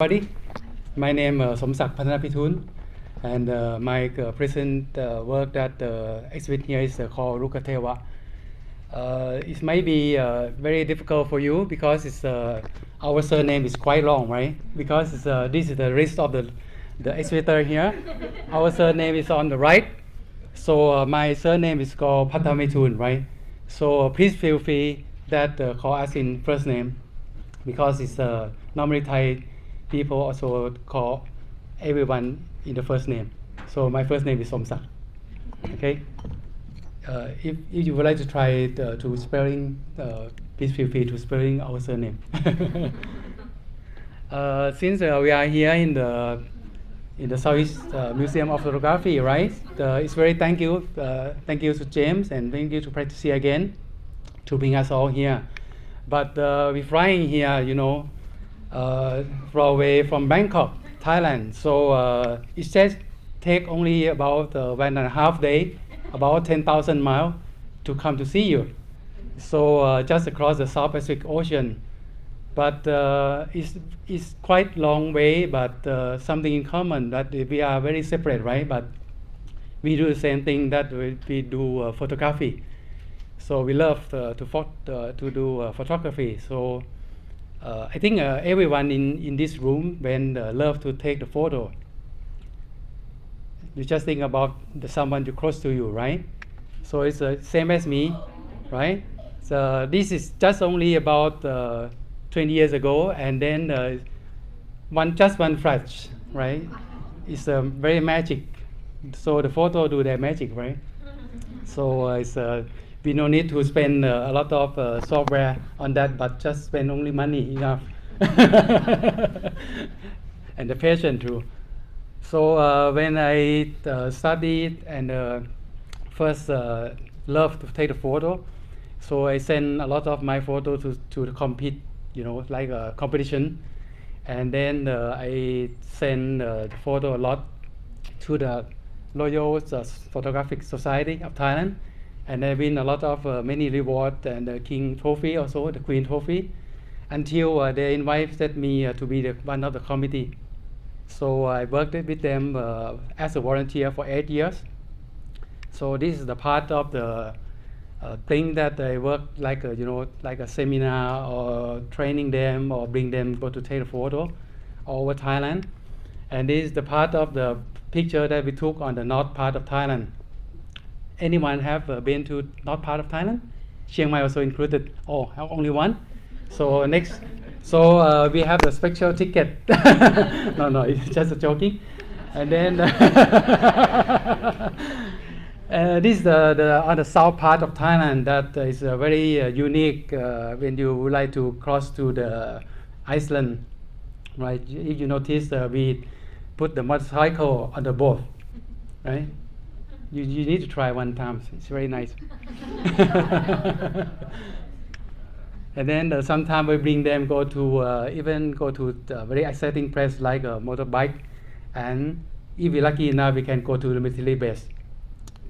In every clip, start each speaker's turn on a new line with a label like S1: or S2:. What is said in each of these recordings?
S1: Everybody, my name is somsak and my present work that exhibit here is called Rukatewa. It might be very difficult for you because our surname is quite long, right? Because this is the list of the exhibitor here. Our surname is on the right, so my surname is called Patamitun, right? So please feel free that call us in first name because it's normally Thai people also call everyone in the first name. So my first name is Somsak. Okay. If you would like to try to spelling, please feel free to spelling our surname. Since we are here in the Southeast Museum of Photography, right? It's very thank you to James and thank you to Practice here again to bring us all here. But we're flying here, away from Bangkok, Thailand. So it says take only about 1.5 days, about 10,000 miles to come to see you. So just across the South Pacific Ocean. But it's quite long way, but something in common that we are very separate, right? But we do the same thing that we do photography. So we love to do photography. So I think everyone in this room when love to take the photo. You just think about someone too close to you, right? So it's the same as me, right? So this is just only about 20 years ago, and then just one flash, right? It's very magic. So the photo do their magic, right? So we no need to spend a lot of software on that, but just spend only money enough. And the patient too. So when I studied and first loved to take a photo, so I sent a lot of my photo to compete, like a competition. And then I sent the photo a lot to the Royal Photographic Society of Thailand. And I win a lot of many rewards and the King Trophy, also the Queen Trophy, until they invited me to be one of the committee. So I worked with them as a volunteer for 8 years. So this is the part of the thing that I work like like a seminar or training them or bring them go to take a photo all over Thailand. And this is the part of the picture that we took on the north part of Thailand. Anyone have been to north part of Thailand? Chiang Mai also included. Oh, only one. So next, so we have the special ticket. No, it's just a joking. And then this is the on the south part of Thailand that is very unique when you would like to cross to the Iceland, right? If you notice, we put the motorcycle on the boat, right? You need to try one time. It's very nice. And then sometimes we bring them go to even go to a very exciting place like a motorbike. And if we're lucky enough, we can go to the military base.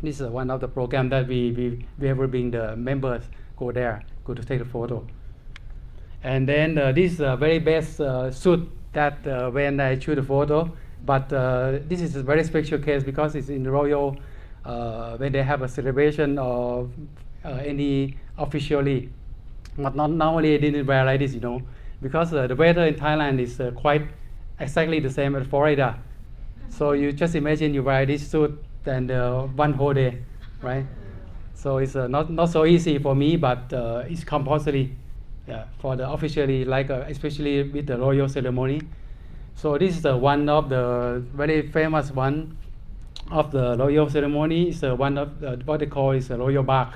S1: This is one of the programs that we ever bring the members go to take a photo. And then this is the very best suit that when I shoot a photo. But this is a very special case because it's in the royal. When they have a celebration or any officially, but not normally I didn't wear like this, because the weather in Thailand is quite exactly the same as Florida. So you just imagine you wear this suit and one whole day, right? So it's not so easy for me, but it's compulsory for the officially, like especially with the royal ceremony. So this is one of the very famous one of the royal ceremony. Is one of what they call is a royal bark,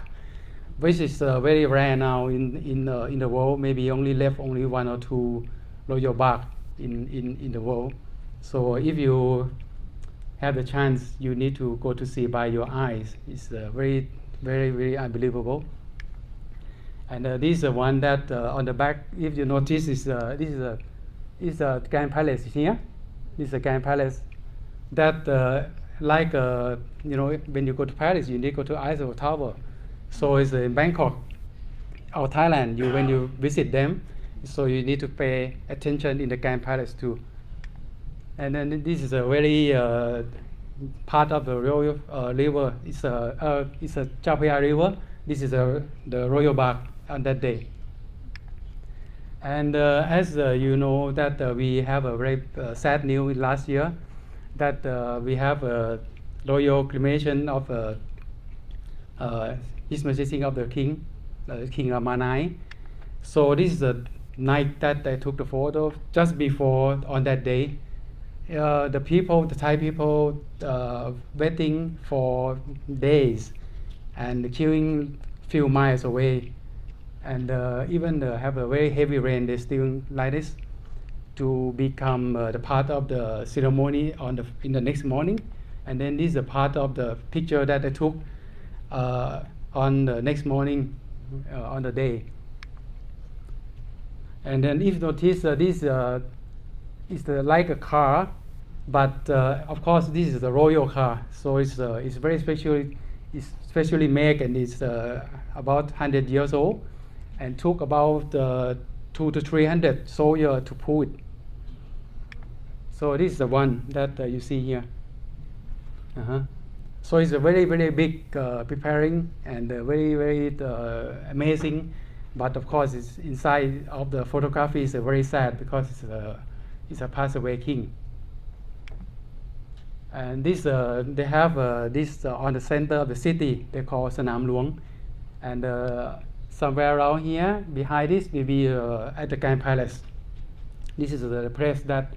S1: which is very rare now in the world. Maybe only left only 1 or 2 royal bark in the world. So if you have the chance, you need to go to see by your eyes. It's very, very, very unbelievable. And this is one that on the back, if you notice, this is a Grand Palace here. This is a Grand Palace that. Like when you go to Paris, you need to go to Eiffel Tower. So it's in Bangkok or Thailand. When you visit them, so you need to pay attention in the Grand Palace too. And then this is a very part of the royal river. It's a Chao Phraya River. This is the royal bark on that day. And as you know that we have a very sad news last year that we have a royal cremation of His Majesty of the King, King Ramanai. So this is the night that I took the photo. Just before on that day, the people, the Thai people, waiting for days and queuing few miles away, and even have a very heavy rain. They still like this to become the part of the ceremony in the next morning. And then this is a part of the picture that I took on the next morning on the day. And then if you notice this is like a car, but of course this is the royal car, so it's very specially made, and it's about 100 years old, and took about 200 to 300 soldiers to pull it. So this is the one that you see here. So it's a very, very big preparing, and very amazing. But of course, it's inside of the photography is very sad because it's a passed away king. And this they have this on the center of the city. They call Sanam Luang, and somewhere around here behind this will be at the Grand Palace. This is the place that,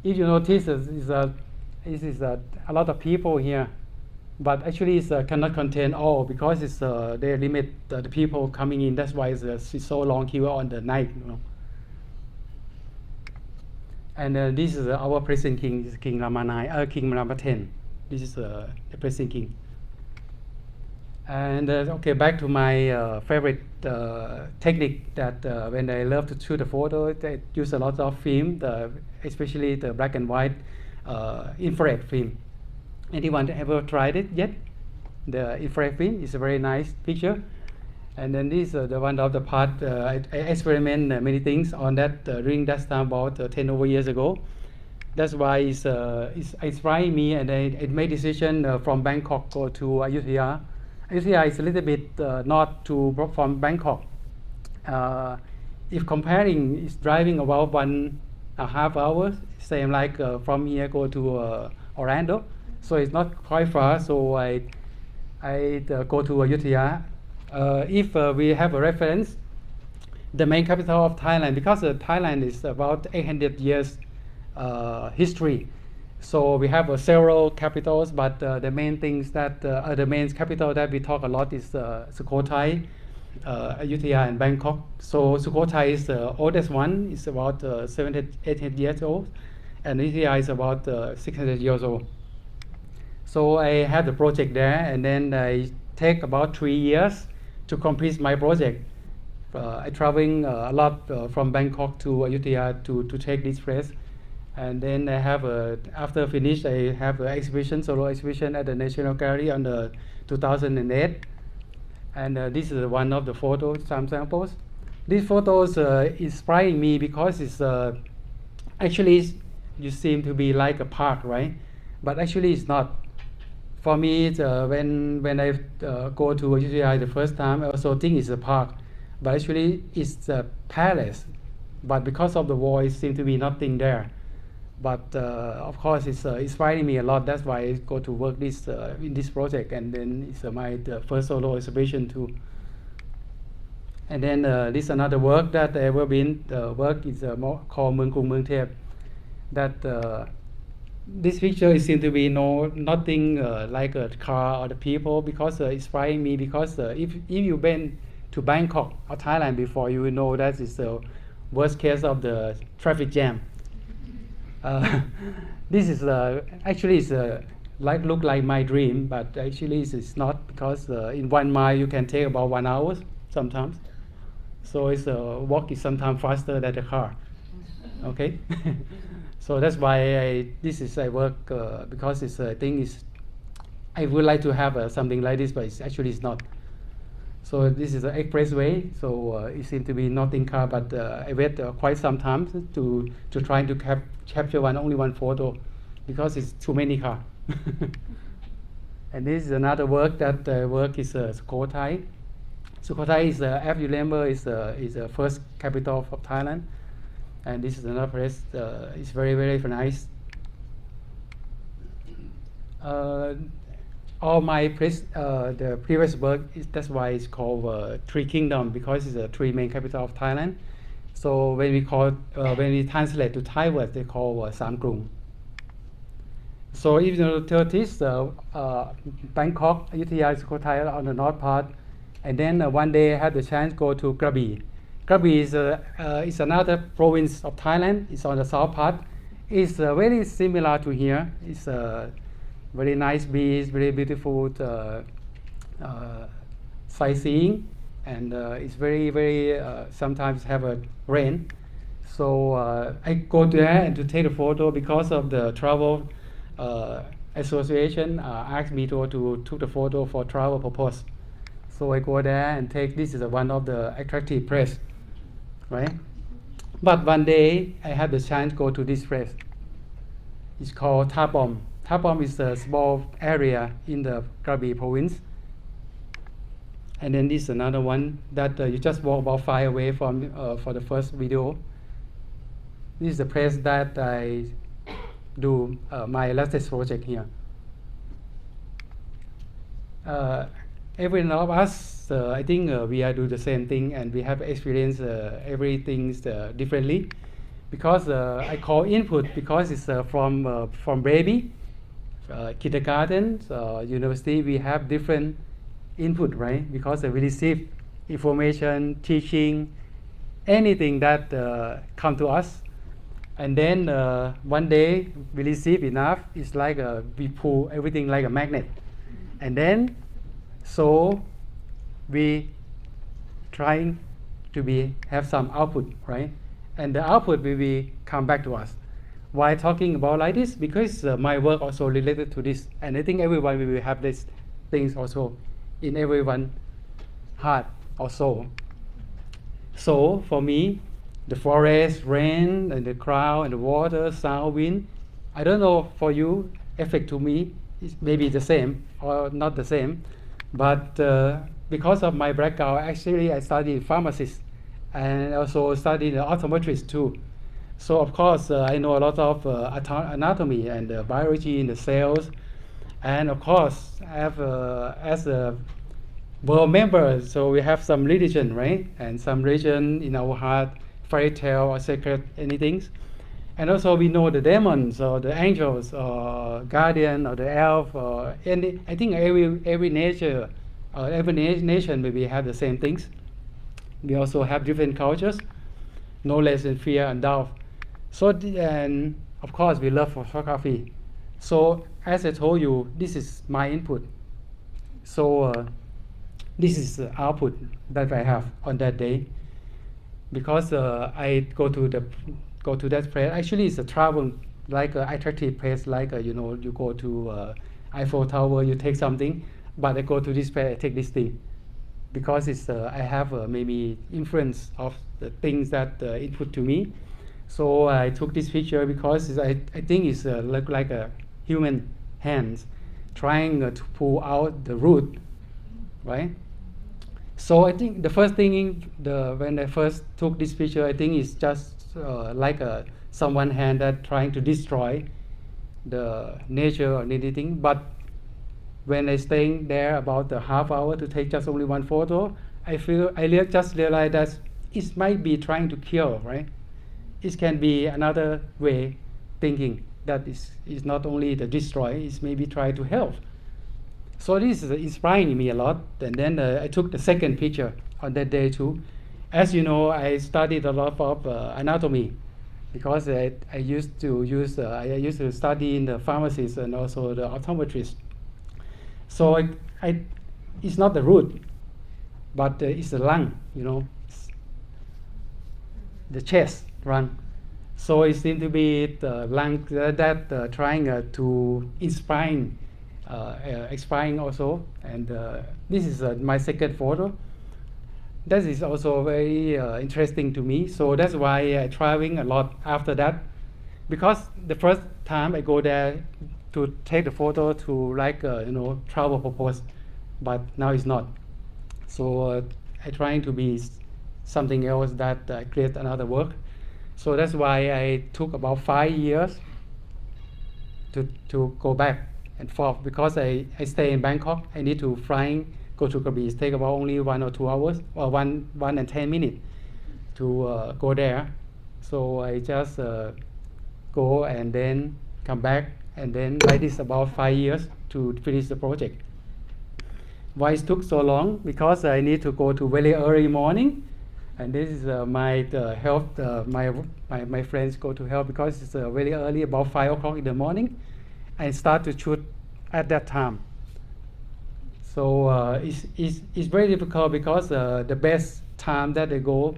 S1: if you notice, is a lot of people here, but actually it cannot contain all because they limit the people coming in. That's why it's so long queue on the night. And this is our present king, is King Ramanai, King Rama X. This is the present king. And okay, back to my favorite technique that when I love to shoot a photo, I use a lot of film, especially the black and white infrared film. Anyone ever tried it yet? The infrared film is a very nice picture. And then this is the one of the part, I experiment many things on that during that time about 10 over years ago. That's why it's inspiring me, and I made decision from Bangkok go to Ayutthaya. Ayutthaya is a little bit north from Bangkok. If comparing, it's driving about 1.5 hours, same like from here go to Orlando. So it's not quite far, so I go to Ayutthaya. If we have a reference, the main capital of Thailand, because Thailand is about 800 years history, so we have several capitals, but the main things that the main capital that we talk a lot is Sukhothai, Ayutthaya, and Bangkok. So Sukhothai is the oldest one; it's about 700-800 years old, and Ayutthaya is about 600 years old. So I had the project there, and then I take about 3 years to complete my project. I traveling a lot from Bangkok to Ayutthaya to take this place, and then I have after finish I have an exhibition, solo exhibition at the National Gallery on the 2008, and this is one of the photos, some samples. These photos inspiring me because it's actually you seem to be like a park, right? But actually it's not. For me, when I go to Ayutthaya the first time, I also think it's a park, but actually it's a palace. But because of the wall, it seems to be nothing there. But of course, it's inspiring me a lot. That's why I go to work in this project, and then it's my first solo exhibition too. And then this is another work that I ever been work is called Mueng Kung Mueng Thep. That this picture seems to be nothing like a car or the people, because inspiring me because if you've been to Bangkok or Thailand before, you will know that it's the worst case of the traffic jam. This is actually it's look like my dream, but actually it's not, because in 1 mile you can take about 1 hour sometimes. So it's walk is sometimes faster than the car. Okay. So that's why I work because I think I would like to have something like this, but it's not. So this is an expressway, so it seems to be not in car, but I wait quite some time to try to capture only one photo, because it's too many cars. And this is another work. That work is Sukhothai. Sukhothai is, as you remember, is the first capital of Thailand. And this is another place. It's very, very nice. All my place, the previous work, that's why it's called Three Kingdom, because it's the three main capital of Thailand. So when we translate to Thai words, they call Sam Krung. So if you notice, Bangkok, Ayutthaya, Sukhothai on the north part, and then one day I had the chance to go to Krabi. Krabi is another province of Thailand. It's on the south part. It's very similar to here. It's a very nice beach, very beautiful sightseeing, and it's very, very sometimes have a rain. So I go there and to take a photo because of the travel association asked me to take the photo for travel purpose. So I go there and take. This is one of the attractive place, right? But one day I had the chance to go to this place. It's called Thapom. Thapom is a small area in the Krabi province. And then this is another one that you just walk about 5 away from for the first video. This is the place that I do my latest project here. Every one of us, I think we are do the same thing, and we have experienced everything differently. Because I call input because it's from baby, kindergarten, university, we have different input, right? Because we receive information, teaching, anything that come to us. And then one day we receive enough. It's like we pull everything like a magnet. And then, so we trying to have some output, right? And the output will come back to us. Why talking about like this? Because my work also related to this. And I think everyone will have these things also in everyone's heart or soul. So for me, the forest, rain, and the crowd, and the water, sound, wind, I don't know for you, effect to me is maybe the same or not the same. But because of my background, actually I studied pharmacist and also studied optometrist too. So of course I know a lot of anatomy and biology in the cells. And of course, I have, as a world member, so we have some religion, right? And some religion in our heart, fairy tale or sacred anything. And also we know the demons or the angels or guardian or the elf or any. I think every nature or every nation maybe have the same things. We also have different cultures, knowledge and fear and doubt. So and of course we love photography. So as I told you, this is my input. So this is the output that I have on that day. Because I go to that place. Actually, it's a travel, like an attractive place, like you go to Eiffel Tower, you take something. But I go to this place, I take this thing, because it's I have maybe influence of the things that input to me. So I took this picture because I think it's look like a human hands trying to pull out the root, right? So I think the first thing when I first took this picture, I think it's just like someone hand that trying to destroy the nature or anything. But when I staying there about a half hour to take just only one photo, I just realized that it might be trying to kill, right? It can be another way thinking that is not only the destroy, it's maybe try to help. So this is inspiring me a lot. And then I took the second picture on that day too. As you know, I studied a lot of anatomy because I used to study in the pharmacist and also the optometrist. So it's not the root, but it's the lung, the chest lung. So it seemed to be the lung that trying to inspiring also. And this is my second photo. that is also very interesting to me. So that's why I traveling a lot after that, because the first time I go there to take the photo to like travel purpose, but now it's not. So I trying to be something else that create another work. So that's why I took about 5 years to go back and forth, because I stay in Bangkok. I need to flying go to Krabi. Take about only 1 or 2 hours, or one and 10 minutes to go there. So I just go and then come back, and then like this about 5 years to finish the project. Why it took so long? Because I need to go to very early morning, and this is my help. My friends go to help because it's very early, about 5 o'clock in the morning. I start to shoot at that time. So it's very difficult, because the best time that they go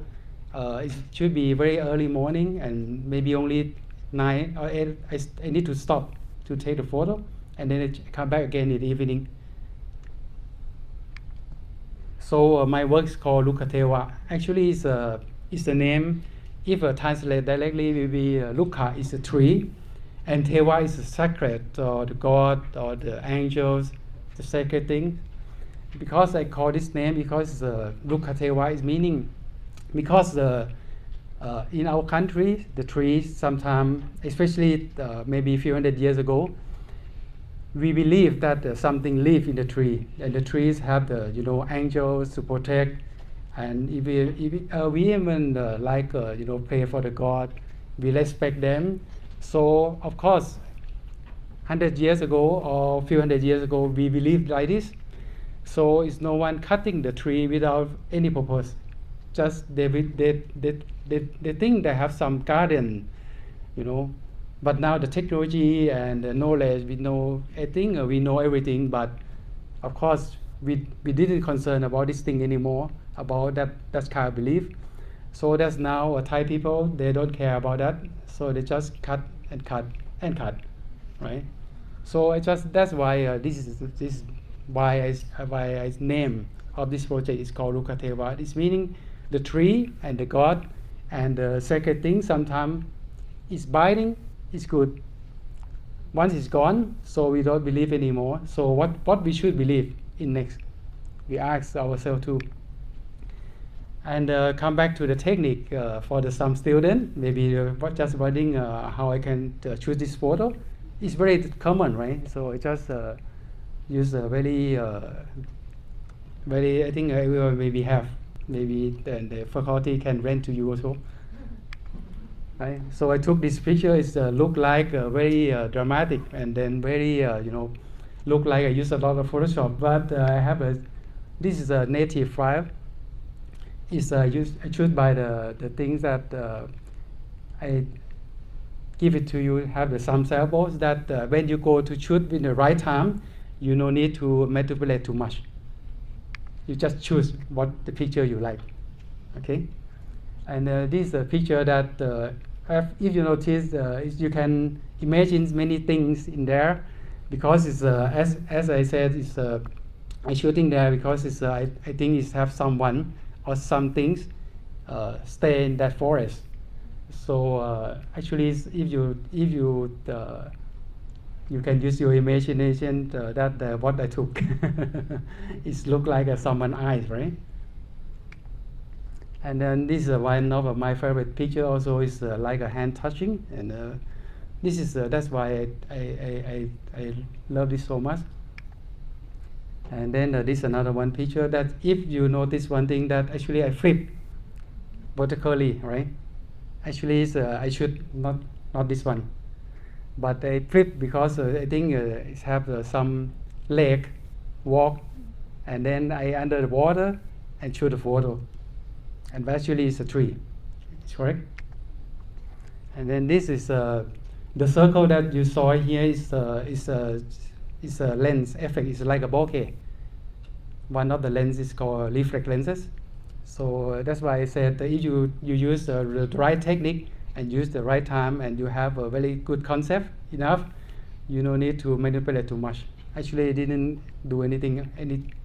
S1: it should be very early morning, and maybe only 9 or 8. I need to stop to take the photo, and then I come back again in the evening. So my work is called Lukatewa. Actually, it's the name. If I translate directly, will be Luka is a tree, and Tewa is the sacred, or the god, or the angels, the sacred thing. Because I call this name, because Lukatewa is meaning, because in our country, the trees sometimes, especially maybe a few hundred years ago, we believe that something live in the tree, and the trees have the angels to protect, and if we even pray for the god, we respect them. So of course, 100 years ago or few hundred years ago, we believed like this. So it's no one cutting the tree without any purpose. Just they think they have some garden. But now the technology and the knowledge, we know, I think we know everything, but of course we didn't concern about this thing anymore, about that kind of belief. So that's now Thai people, they don't care about that, so they just cut and cut and cut, right? So that's why this is why I name of this project is called Lukateva. It's meaning the tree and the god and the sacred thing. Sometimes it's biting. It's good. Once it's gone, so we don't believe anymore. So what we should believe in next? We ask ourselves too. And come back to the technique for some student, maybe just wondering how I can choose this photo. It's very common, right? So I just use a very, I think everyone maybe have. Maybe the faculty can rent to you also. Right? So I took this picture. It look like very dramatic, and then very look like I use a lot of Photoshop. But I have this is a native file. It's I choose by the things that I give it to you. Have some samples that when you go to shoot in the right time, you no need to manipulate too much. You just choose what the picture you like. Okay. And this is a picture that if you notice, you can imagine many things in there, because it's as I said, it's I shooting there because it's I think it's have someone or some things stay in that forest. So actually, if you can use your imagination that what I took. It look like someone's eyes, right? And then this is one of my favorite picture. Also, is like a hand touching, and this is that's why I love this so much. And then this is another one picture that if you notice one thing, that actually I flip vertically, right? Actually, I should not this one, but I flip because I think it have some leg walk, and then I under the water and shoot the photo. And actually it's a tree, it's correct. And then this is the circle that you saw here is a lens effect. It's like a bokeh. One of the lenses is called reflex lenses. So that's why I said that if you use the right technique and use the right time, and you have a very good concept enough, you don't need to manipulate too much. Actually, I didn't do anything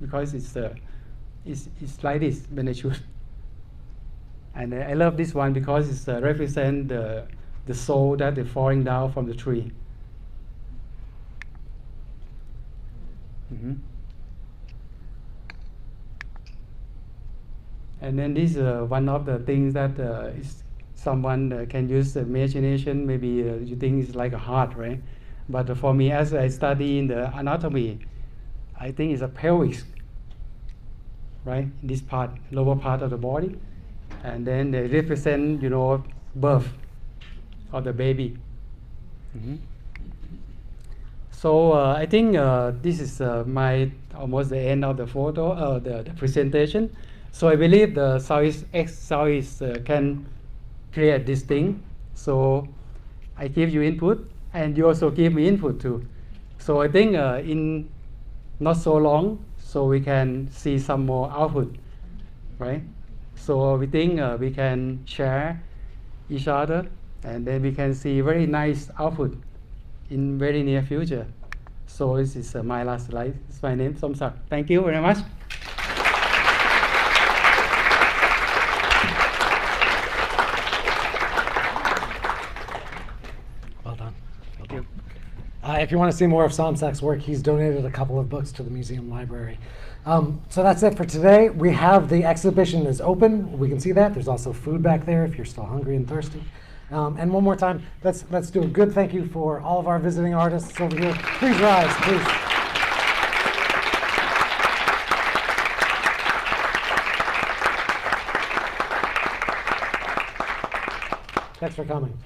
S1: because it's like this when I shoot. And I love this one because it's represent the soul that is falling down from the tree. And then this is one of the things that is someone can use imagination. Maybe you think it's like a heart, right? But for me, as I study in the anatomy, I think it's a pelvis, right? This part, lower part of the body, and then they represent, birth of the baby. So I think this is my almost the end of the photo, the presentation. So I believe the Southeast can create this thing. So I give you input, and you also give me input too. So I think in not so long, so we can see some more output, right? So we think we can share each other, and then we can see very nice output in very near future. So this is my last slide. It's my name, Somsak. Thank you very much.
S2: Well done. Thank you. If you want to see more of Somsak's work, he's donated a couple of books to the museum library. So that's it for today. We have the exhibition is open. We can see that. There's also food back there if you're still hungry and thirsty. And one more time, let's do a good thank you for all of our visiting artists over here. Please rise, please. Thanks for coming.